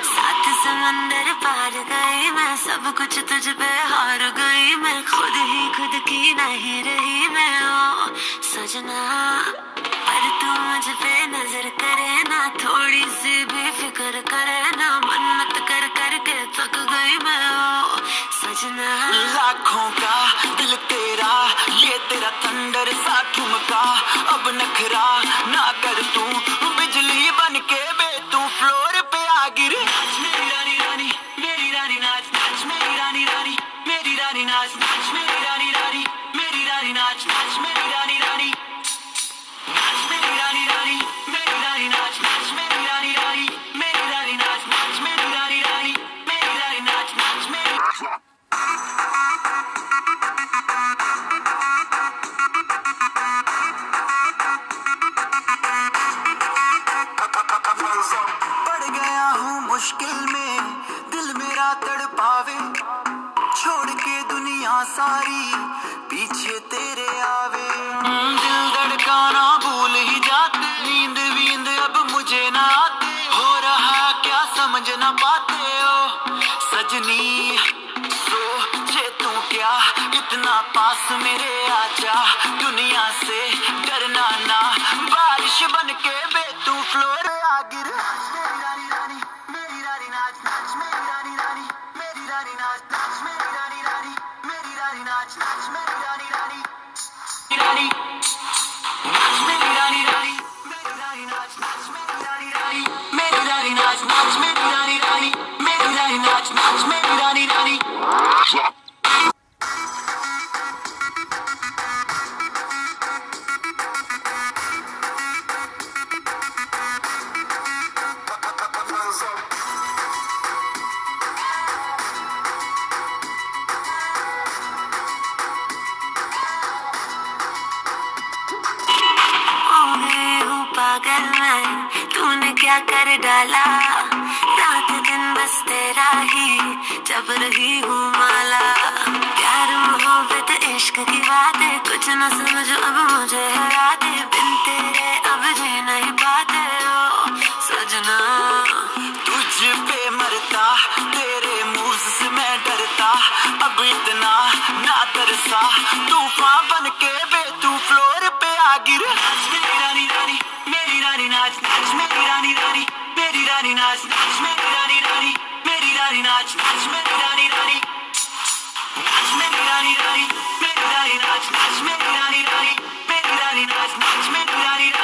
सात समंदर पार गई मैं, सब कुछ तुझ पे हार गई मैं, खुद ही खुद की नहीं रही मैं ओ सजना। पर तू मुझ पे नजर करे ना, थोड़ी सी भी फिक्र करे ना, मन्नत कर करके थक गई मैं ओ सजना। लाखों का दिल तेरा, ये तेरा थंडर सा ठुमका, अब नखरा ना कर तू, बिजली बन के बे तू फ्लोर पे आ गिर। मेरी रानी रानी मेरी रानी नाच नाच, मेरी रानी रानी मेरी रानी नाच नाच, मेरी रानी रानी मेरी रानी नाच नाच, मेरी रानी रानी नाच, मेरी रानी रानी मेरी रानी नाच नाच, मेरी रानी रानी मेरी रानी नाच नाच, मेरी रानी रानी मेरी रानी नाच नाच, मेरी पड़ गया हूँ मुश्किल में, दिल मेरा तड़पावे, छोड़ के दुनिया सारी पीछे तेरे आवे। दिल धड़काना भूल ही जाते, नींद वींद अब मुझे ना आते, हो रहा क्या समझ ना पाते हो सजनी। सोचे तू क्या इतना पास मेरे आजा, दुनिया से डरना ना, बारिश बन के बे तू फ्लोर आ गिर। मेरी रानी रानी मेरी रानी नाच नाच, मेरी रानी रानी मेरी रानी नाच नाच, मेरी रानी रानी मेरी रानी नाच नाच, मेरी रानी रानी रानी नाच, मेरी रानी रानी मेरी रानी नाच नाच, मेरी रानी रानी मेरी रानी नाच नाच, मेरी रानी रानी मेरी रानी नाच नाच, मेरी रानी रानी। पागल मैं, तूने क्या कर डाला, रात दिन बस तेरा ही जब रही हूँ माला। प्यार मोहब्बत इश्क की बातें कुछ न समझो अब मुझे हरा दे, बिन तेरे अब जी नहीं पाते हो सजना। तुझ पे मरता, तेरे मूव से मैं डरता, अब इतना ना तरसा, तूफान बन के बे तू फ्लोर पे आ गिर। मेरी रानी रानी मेरी रानी नाच नाच, मेरी रानी रानी मेरी रानी नाच नाच, मेरी रानी रानी मेरी रानी नाच नाच, मेरी रानी रानी नाच, मेरी रानी रानी मेरी रानी नाच नाच, मेरी रानी रानी मेरी रानी नाच नाच, मेरी रानी रानी